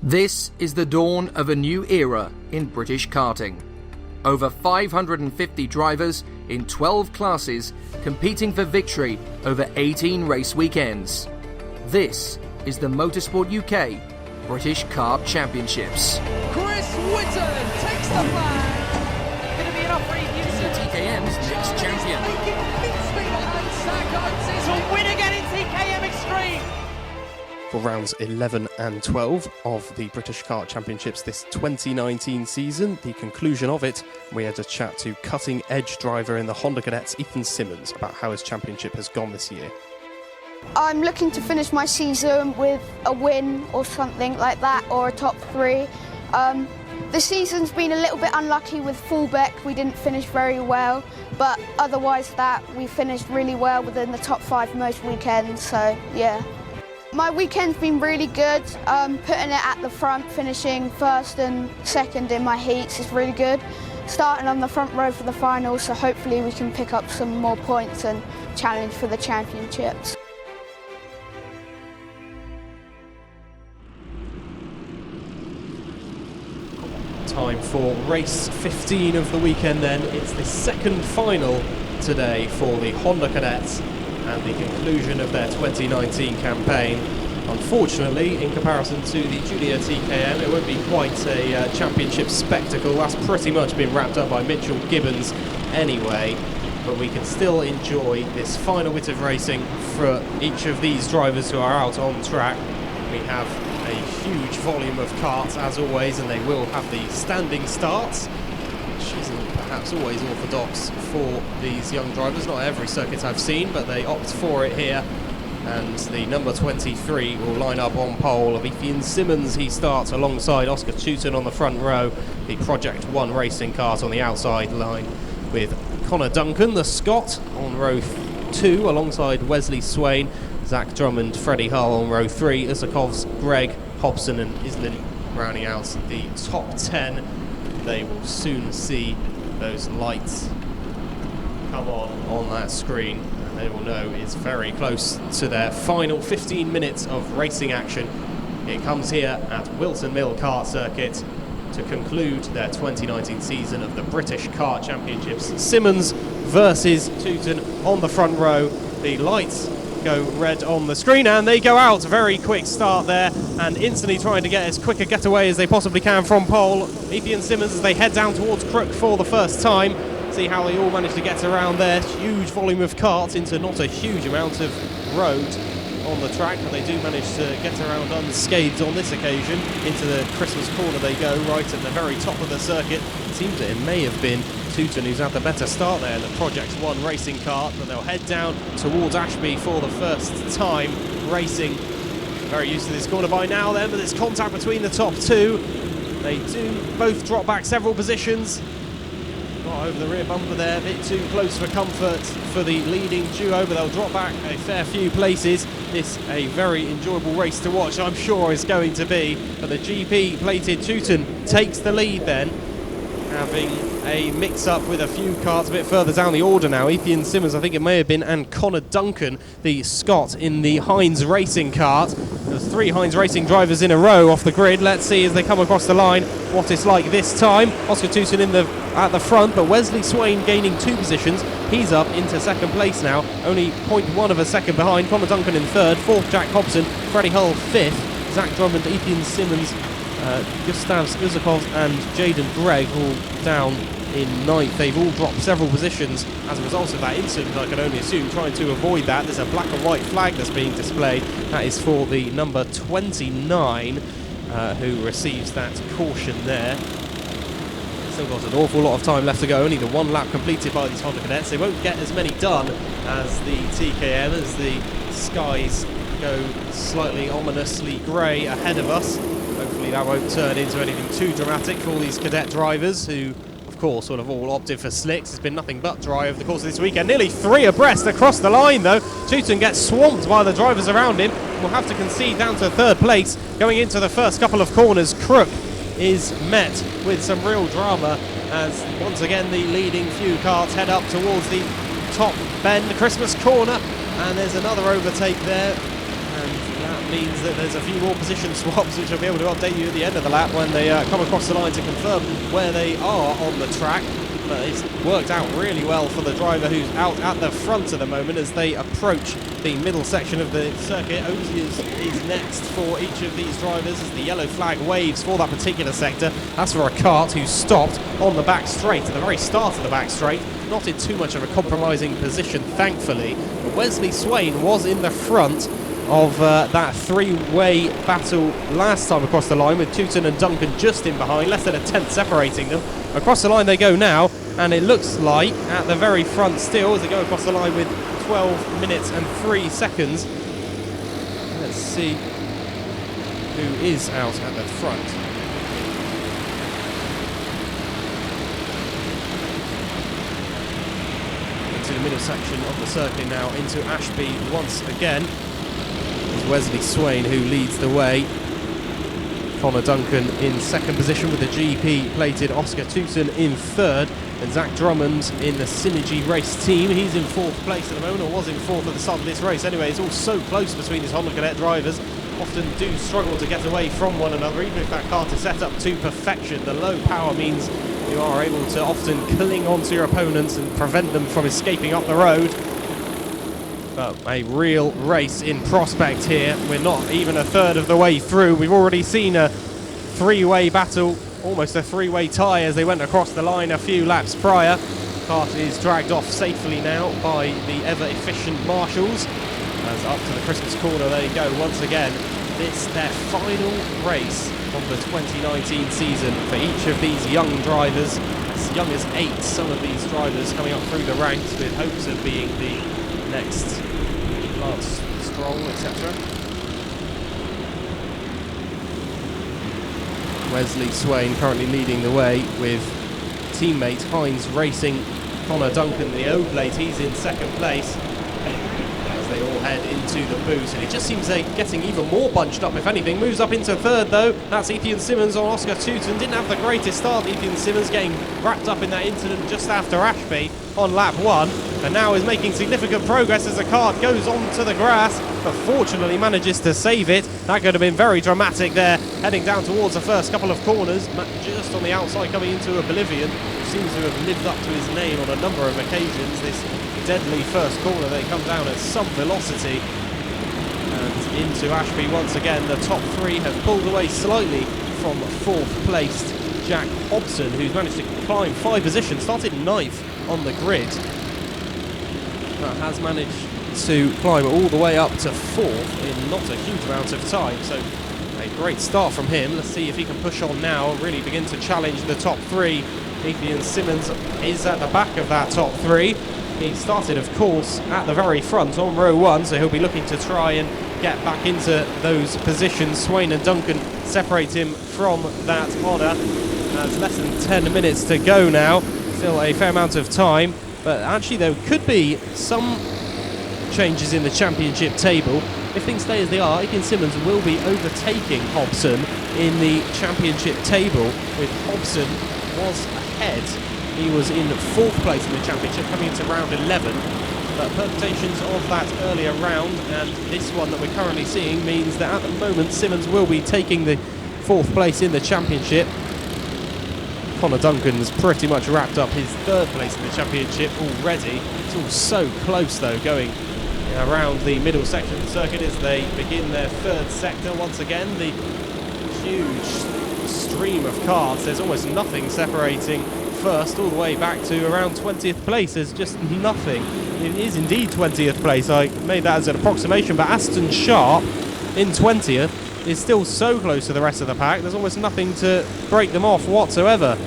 This is the dawn of a new era in British karting. Over 550 drivers in 12 classes competing for victory over 18 race weekends. This is the Motorsport UK British Kart Championships. Whilton takes the flag. Going to be enough for TKM's next champion. To win again in TKM Extreme. For rounds 11 and 12 of the British Kart Championships this 2019 season, the conclusion of it, we had a chat to cutting-edge driver in the Honda Cadets, Ethan Simmons, about how his championship has gone this year. I'm looking to finish my season with a win or something like that, or a top 3. The season's been a little bit unlucky with Fullbeck. We didn't finish very well, but otherwise that we finished really well within the top 5 most weekends, so yeah. My weekend's been really good. Putting it at the front, finishing first and second in my heats is really good. Starting on the front row for the finals, so hopefully we can pick up some more points and challenge for the championships. Time for race 15 of the weekend then. It's the second final today for the Honda Cadets and the conclusion of their 2019 campaign. Unfortunately, in comparison to the junior TKM, it won't be quite a championship spectacle. That's pretty much been wrapped up by Mitchell Gibbons anyway, but we can still enjoy this final bit of racing for each of these drivers who are out on track. We have a huge volume of karts as always, and they will have the standing starts, which isn't perhaps always orthodox for these young drivers. Not every circuit I've seen, but they opt for it here. And the number 23 will line up on pole of Ethan Simmons. He starts alongside Oscar Tooten on the front row, the Project 1 racing kart on the outside line, with Connor Duncan, the Scot, on row 2 alongside Wesley Swain, Zach Drummond, Freddie Hull on row 3, Isakovs, Greg, Hobson and Islin rounding out the top 10. They will soon see those lights come on that screen, and they will know it's very close to their final 15 minutes of racing action. It comes here at Whilton Mill Kart Circuit to conclude their 2019 season of the British Kart Championships. Simmons versus Tooten on the front row. The lights go red on the screen and they go out. Very quick start there, and instantly trying to get as quick a getaway as they possibly can from pole. Ethan Simmons as they head down towards Crook for the first time. See how they all manage to get around there. Huge volume of karts into not a huge amount of road on the track, but they do manage to get around unscathed on this occasion. Into the Christmas corner they go, right at the very top of the circuit. It seems that it may have been Tooten who's had the better start there in the Project 1 racing kart, but they'll head down towards Ashby for the first time racing. Very used to this corner by now then, but there's contact between the top 2. They do both drop back several positions. Got over the rear bumper there, a bit too close for comfort for the leading duo, but they'll drop back a fair few places. This a very enjoyable race to watch, I'm sure is going to be, but the GP plated Tooten takes the lead then, having a mix-up with a few karts a bit further down the order now. Ethan Simmons, I think it may have been, and Connor Duncan, the Scot, in the Heinz Racing kart. There's 3 Heinz Racing drivers in a row off the grid. Let's see as they come across the line what it's like this time. Oscar Tooten at the front, but Wesley Swain gaining 2 positions. He's up into second place now, only 0.1 of a second behind. Connor Duncan in third, fourth Jack Hobson, Freddie Hull fifth, Zach Drummond, Ethan Simmons, Gustavs Uzakov and Jaden Gregg all down in ninth. They've all dropped several positions as a result of that incident, I can only assume, trying to avoid that. There's a black and white flag that's being displayed. That is for the number 29 who receives that caution there. Still got an awful lot of time left to go, only the 1 lap completed by these Honda Cadets. They won't get as many done as the TKM as the skies go slightly ominously grey ahead of us. Hopefully that won't turn into anything too dramatic for all these cadet drivers who, of course, sort of all opted for slicks. It's been nothing but dry over the course of this weekend. Nearly 3 abreast across the line, though. Tooten gets swamped by the drivers around him. Will have to concede down to 3rd place. Going into the first couple of corners, Crook is met with some real drama as, once again, the leading few karts head up towards the top bend, Christmas corner. And there's another overtake there. And that means that there's a few more position swaps which I'll be able to update you at the end of the lap when they come across the line to confirm where they are on the track. But it's worked out really well for the driver who's out at the front at the moment as they approach the middle section of the circuit. Ozias is next for each of these drivers as the yellow flag waves for that particular sector. That's for a kart who stopped on the back straight at the very start of the back straight. Not in too much of a compromising position, thankfully. But Wesley Swain was in the front of that three-way battle last time across the line, with Tooten and Duncan just in behind, less than a tenth separating them. Across the line they go now, and it looks like at the very front still as they go across the line with 12 minutes and 3 seconds. Let's see who is out at the front. Into the middle section of the circuit now, into Ashby once again. It's Wesley Swain who leads the way. Connor Duncan in second position with the GP plated Oscar Tooten in third, and Zach Drummond in the Synergy Race team. He's in fourth place at the moment, or was in fourth at the start of this race anyway. It's all so close between these Honda Cadet drivers. Often do struggle to get away from one another, even if that kart is set up to perfection. The low power means you are able to often cling onto your opponents and prevent them from escaping up the road. But a real race in prospect here. We're not even a third of the way through. We've already seen a three-way battle, almost a three-way tie as they went across the line a few laps prior. Kart is dragged off safely now by the ever-efficient marshals. As up to the Christmas corner they go once again. It's their final race of the 2019 season for each of these young drivers. As young as 8, some of these drivers coming up through the ranks with hopes of being the next Lance Stroll, etc. Wesley Swain currently leading the way with teammate Heinz Racing. Connor Duncan, the O-plate, he's in second place as they all head into the booth. And it just seems they're getting even more bunched up, if anything. Moves up into third, though. That's Ethan Simmons on Oscar Tooten. Didn't have the greatest start, Ethan Simmons, getting wrapped up in that incident just after Ashby on lap 1. And now is making significant progress as the kart goes onto the grass, but fortunately manages to save it. That could have been very dramatic there, heading down towards the first couple of corners. Just on the outside coming into a Bolivian, who seems to have lived up to his name on a number of occasions. This deadly first corner, they come down at some velocity. And into Ashby once again. The top 3 have pulled away slightly from 4th placed Jack Hobson, who's managed to climb 5 positions, started 9th on the grid. But has managed to climb all the way up to 4th in not a huge amount of time. So a great start from him. Let's see if he can push on now and really begin to challenge the top 3. Ethan Simmons is at the back of that top 3. He started, of course, at the very front on row 1, so he'll be looking to try and get back into those positions. Swain and Duncan separate him from that honour. There's less than 10 minutes to go now. Still a fair amount of time, but actually there could be some changes in the championship table. If things stay as they are, Ethan Simmons will be overtaking Hobson in the championship table, with Hobson was ahead. He was in 4th place in the championship, coming into round 11. But permutations of that earlier round and this one that we're currently seeing means that at the moment Simmons will be taking the 4th place in the championship. Connor Duncan's pretty much wrapped up his 3rd place in the championship already. It's all so close though, going around the middle section of the circuit as they begin their 3rd sector once again. The huge stream of cars, there's almost nothing separating first all the way back to around 20th place. There's just nothing. It is indeed 20th place. I made that as an approximation, but Aston Sharp in 20th is still so close to the rest of the pack. There's almost nothing to break them off whatsoever.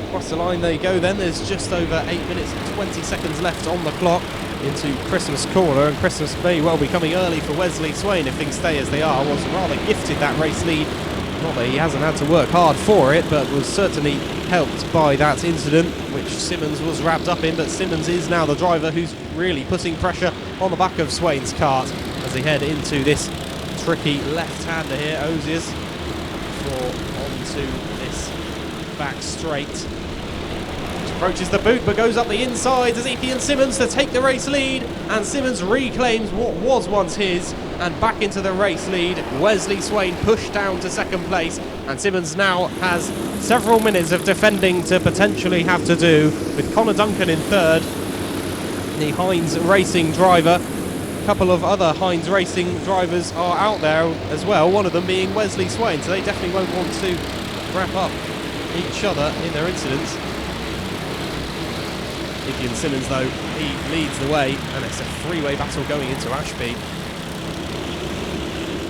Across the line they go then. There's just over 8 minutes and 20 seconds left on the clock into Christmas corner, and Christmas may well be coming early for Wesley Swain if things stay as they are. Was rather gifted that race lead. Not that he hasn't had to work hard for it, but was certainly helped by that incident, which Simmons was wrapped up in. But Simmons is now the driver who's really putting pressure on the back of Swain's kart as they head into this tricky left-hander here. Ozias onto this back straight. Approaches the boot but goes up the inside as Ethan Simmons to take the race lead, and Simmons reclaims what was once his and back into the race lead. Wesley Swain pushed down to second place, and Simmons now has several minutes of defending to potentially have to do, with Connor Duncan in third, the Heinz Racing driver. A couple of other Heinz Racing drivers are out there as well, one of them being Wesley Swain, so they definitely won't want to wrap up each other in their incidents. Ian Simmons, though, he leads the way, and it's a three-way battle going into Ashby,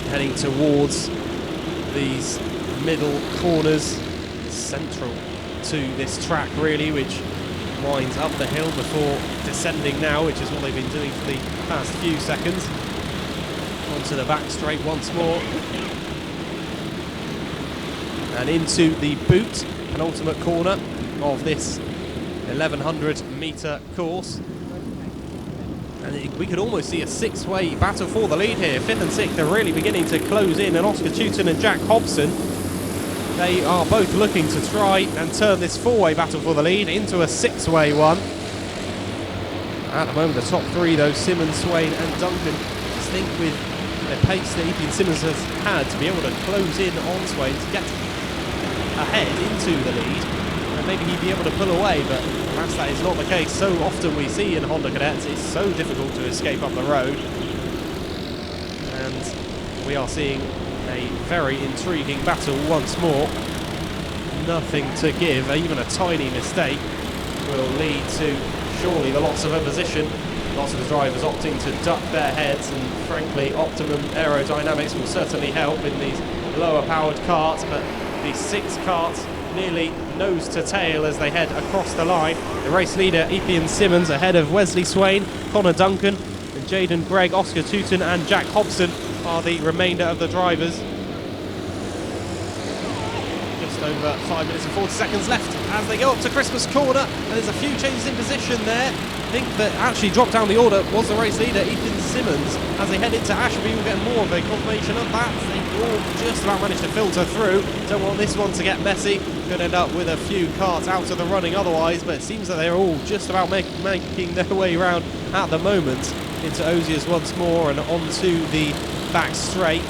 heading towards these middle corners, central to this track really, which winds up the hill before descending now, which is what they've been doing for the past few seconds. Onto the back straight once more, and into the boot, penultimate corner of this 1100 metre course. And we could almost see a six-way battle for the lead here. Fifth and sixth are really beginning to close in, and Oscar Tewton and Jack Hobson, they are both looking to try and turn this four-way battle for the lead into a six-way one. At the moment, the top three, though, Simmons, Swain and Duncan, just think with the pace that Ethan Simmons has had to be able to close in on Swain to get ahead into the lead, and maybe he'd be able to pull away, but perhaps that is not the case. So often we see in Honda Cadets, it's so difficult to escape up the road, and we are seeing a very intriguing battle once more. Nothing to give, even a tiny mistake will lead to surely the loss of a position. Lots of the drivers opting to duck their heads, and frankly optimum aerodynamics will certainly help in these lower powered karts, but these six karts nearly nose to tail as they head across the line. The race leader Ethan Simmons ahead of Wesley Swain, Connor Duncan and Jaden Gregg, Oscar Tewton and Jack Hobson are the remainder of the drivers. Just over 5 minutes and 40 seconds left as they go up to Christmas corner, and there's a few changes in position there. I think that actually dropped down the order was the race leader Ethan Simmons. As they head into Ashby, we'll get more of a confirmation of that. They all just about managed to filter through. Don't want this one to get messy. Could end up with a few karts out of the running otherwise, but it seems that they're all just about making their way around at the moment into Oziers once more and onto the back straight.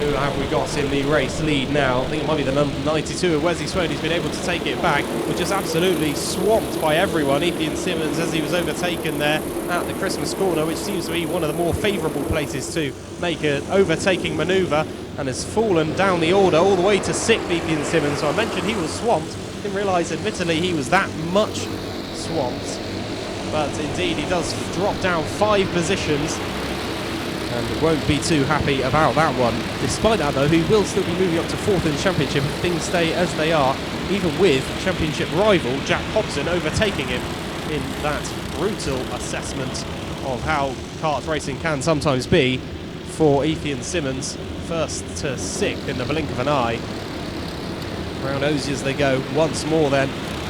Who have we got in the race lead now? I think it might be the number 92 of Wesley Swain, who's been able to take it back. We're just absolutely swamped by everyone. Ethan Simmons, as he was overtaken there at the Christmas corner, which seems to be one of the more favourable places to make an overtaking manoeuvre, and has fallen down the order all the way to 6th, Ethan Simmons. So I mentioned he was swamped. Didn't realise, admittedly, he was that much swamped. But indeed, he does drop down 5 positions, and won't be too happy about that one. Despite that, though, he will still be moving up to 4th in the championship if things stay as they are, even with championship rival Jack Hobson overtaking him in that brutal assessment of how kart racing can sometimes be for Ethan Simmons. 1st to 6th in the blink of an eye. Round Oziers they go once more then.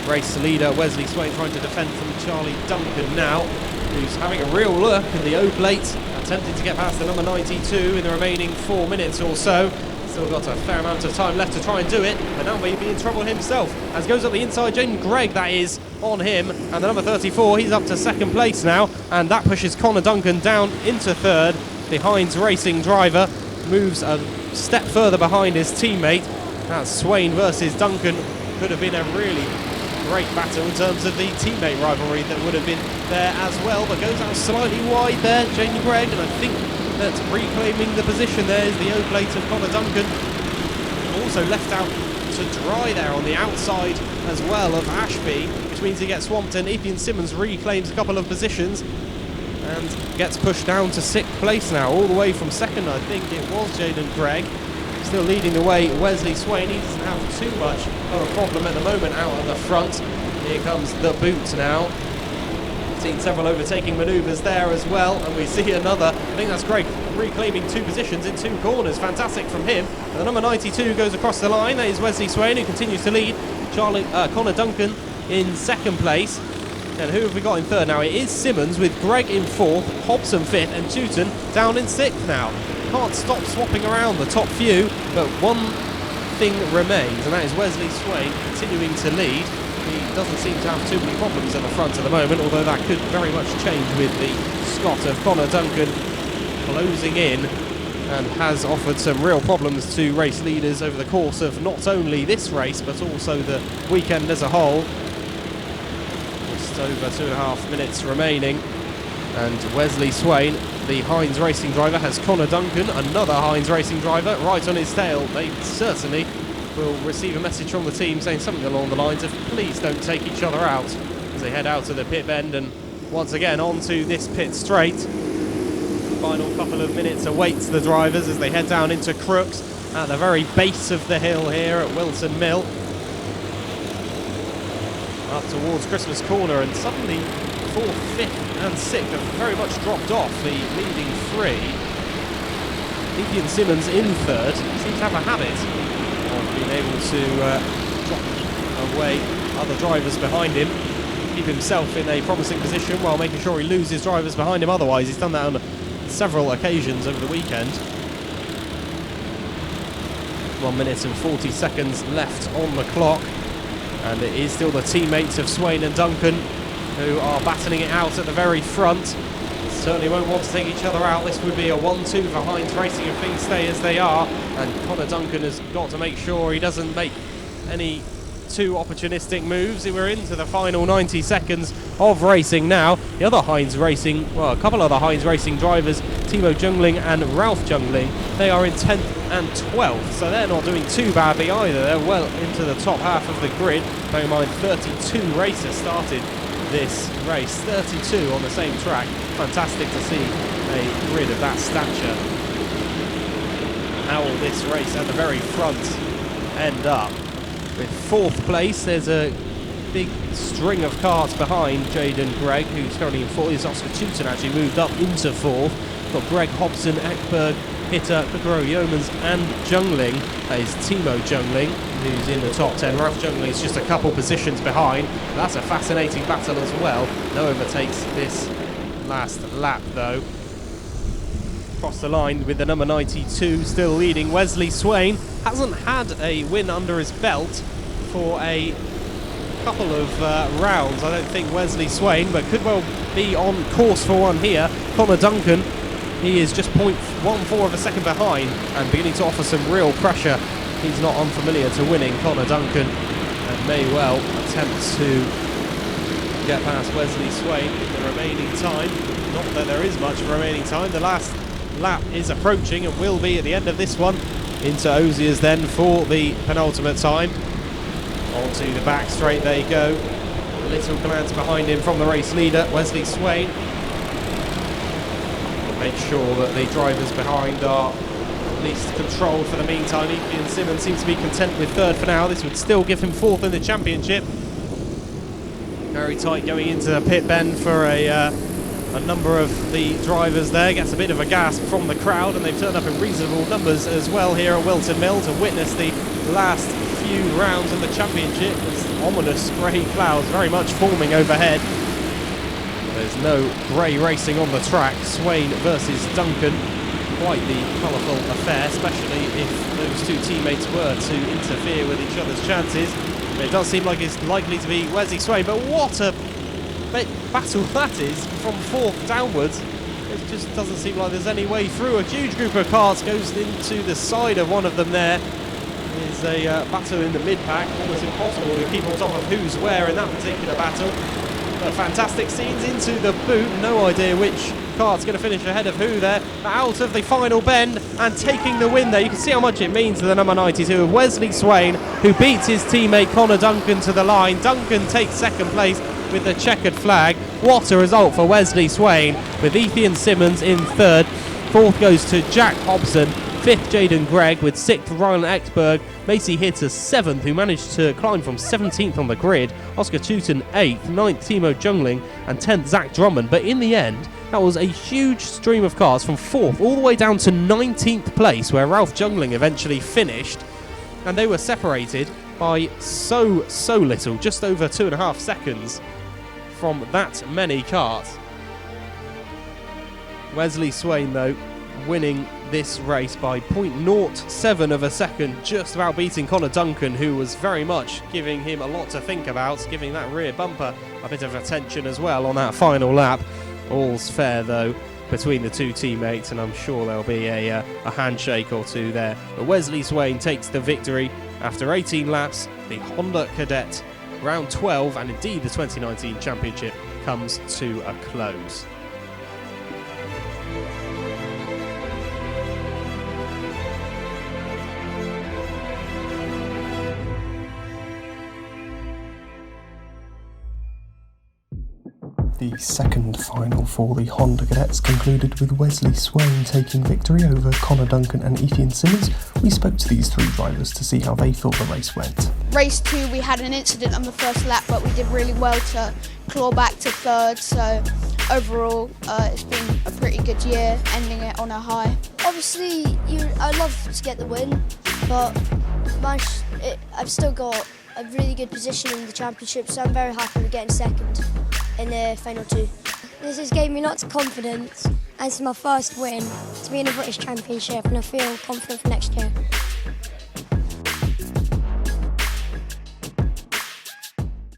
Race leader Wesley Swain trying to defend from Charlie Duncan now, who's having a real look in the O-plate, attempting to get past the number 92 in the remaining 4 minutes or so. Still got a fair amount of time left to try and do it, but now may be in trouble himself. As goes up the inside, Jaden Gregg, that is, on him, and the number 34, he's up to 2nd place now, and that pushes Connor Duncan down into 3rd. The Heinz Racing driver moves a step further behind his teammate. That's Swain versus Duncan. Could have been a really great battle in terms of the teammate rivalry that would have been there as well, but goes out slightly wide there, Jaden Gregg, and I think that reclaiming the position there is the O-plate of Connor Duncan. Also left out to dry there on the outside as well of Ashby, which means he gets swamped, and Ethan Simmons reclaims a couple of positions and gets pushed down to 6th place now, all the way from 2nd, I think it was Jaden Gregg. Still leading the way, Wesley Swain. He doesn't have too much of a problem at the moment out at the front. Here comes the boot now. Seen several overtaking manoeuvres there as well, and we see another. I think that's Gregg reclaiming 2 positions in 2 corners. Fantastic from him. And the number 92 goes across the line. That is Wesley Swain, who continues to lead. Connor Duncan in 2nd place. And who have we got in 3rd now? It is Simmons with Gregg in 4th, Hobson 5th, and Tewton down in 6th now. Can't stop swapping around the top few, but one thing remains, and that is Wesley Swain continuing to lead. He doesn't seem to have too many problems at the front at the moment, although that could very much change with the Scot of Conor Duncan closing in, and has offered some real problems to race leaders over the course of not only this race but also the weekend as a whole. Just over 2.5 minutes remaining, and Wesley Swain, the Heinz Racing driver, has Conor Duncan, another Heinz Racing driver, right on his tail. They certainly will receive a message from the team saying something along the lines of please don't take each other out, as they head out to the pit bend and once again onto this pit straight. Final couple of minutes awaits the drivers as they head down into Crooks at the very base of the hill here at Whilton Mill, up towards Christmas Corner, and suddenly 4th, 5th and 6th have very much dropped off the leading three. Ethan Simmons in 3rd seems to have a habit of being able to drop away other drivers behind him, keep himself in a promising position while making sure he loses drivers behind him otherwise. He's done that on several occasions over the weekend. 1 minute and 40 seconds left on the clock, and it is still the teammates of Swain and Duncan who are battling it out at the very front. Certainly won't want to take each other out. This would be a 1-2 for Heinz Racing if things stay as they are, and Conor Duncan has got to make sure he doesn't make any too opportunistic moves. We're into the final 90 seconds of racing now. The other Heinz Racing, well, a couple other Heinz Racing drivers, Timo Jungling and Ralph Jungling, they are in 10th and 12th, so they're not doing too badly either. They're well into the top half of the grid. Bear in mind, 32 racers started this race, 32 on the same track. Fantastic to see a grid of that stature. How will this race at the very front end up? With 4th place, there's a big string of cars behind Jaden Gregg, who's currently in 4th. Is Oscar Tooten actually moved up into 4th. Got Greg Hobson, Ekberg, Hitter, Kukuro Yeomans and Jungling. That is Timo Jungling, who's in the top 10. Ralph Jungling is just a couple positions behind. That's a fascinating battle as well. No overtakes this last lap though. Across the line with the number 92 still leading. Wesley Swain hasn't had a win under his belt for a couple of rounds, I don't think, Wesley Swain, but could well be on course for one here. Conor Duncan, he is just 0.14 of a second behind and beginning to offer some real pressure. He's not unfamiliar to winning, Conor Duncan, and may well attempt to get past Wesley Swain in the remaining time. Not that there is much remaining time. The last lap is approaching and will be at the end of this one. Into Osiers then for the penultimate time. Onto the back straight they go. Little commands behind him from the race leader, Wesley Swain. Make sure that the drivers behind are at least controlled for the meantime. Ethan Simmons seems to be content with 3rd for now. This would still give him 4th in the championship. Very tight going into the pit bend for a number of the drivers there. Gets a bit of a gasp from the crowd, and they've turned up in reasonable numbers as well here at Whilton Mill to witness the last few rounds of the championship. There's ominous grey clouds very much forming overhead. There's no grey racing on the track. Swain versus Duncan. Quite the colourful affair, especially if those two teammates were to interfere with each other's chances. It does seem like it's likely to be Wesley Swain, but what a battle that is from 4th downwards. It just doesn't seem like there's any way through. A huge group of cars goes into the side of one of them there. There's a battle in the mid-pack. Almost impossible to keep on top of who's where in that particular battle. But fantastic scenes into the boot. No idea which car's going to finish ahead of who there. Out of the final bend and taking the win there. You can see how much it means to the number 92 of Wesley Swain, who beats his teammate Conor Duncan to the line. Duncan takes 2nd place with the checkered flag. What a result for Wesley Swain, with Ethan Simmons in 3rd. 4th goes to Jack Hobson. 5th, Jaden Gregg, with 6th, Ryan Ekberg. Macy Hitter 7th, who managed to climb from 17th on the grid. Oscar Tooten 8th, 9th, Timo Jungling, and 10th, Zach Drummond. But in the end, that was a huge stream of cars from 4th all the way down to 19th place, where Ralph Jungling eventually finished. And they were separated by so little, just over 2.5 seconds from that many cars. Wesley Swain, though, winning this race by 0.07 of a second, just about beating Connor Duncan, who was very much giving him a lot to think about, giving that rear bumper a bit of attention as well on that final lap. All's fair though between the two teammates, and I'm sure there'll be a handshake or two there. But Wesley Swain takes the victory after 18 laps. The Honda Cadet round 12 and indeed the 2019 championship comes to a close. The second final for the Honda Cadets concluded with Wesley Swain taking victory over Connor Duncan and Ethan Simmons. We spoke to these three drivers to see how they thought the race went. Race 2, we had an incident on the first lap, but we did really well to claw back to third. So overall, it's been a pretty good year, ending it on a high. Obviously, I'd love to get the win, but I've still got a really good position in the championship, so I'm very happy with getting second in the final 2. This has gave me lots of confidence, and it's my first win to be in a British Championship, and I feel confident for next year.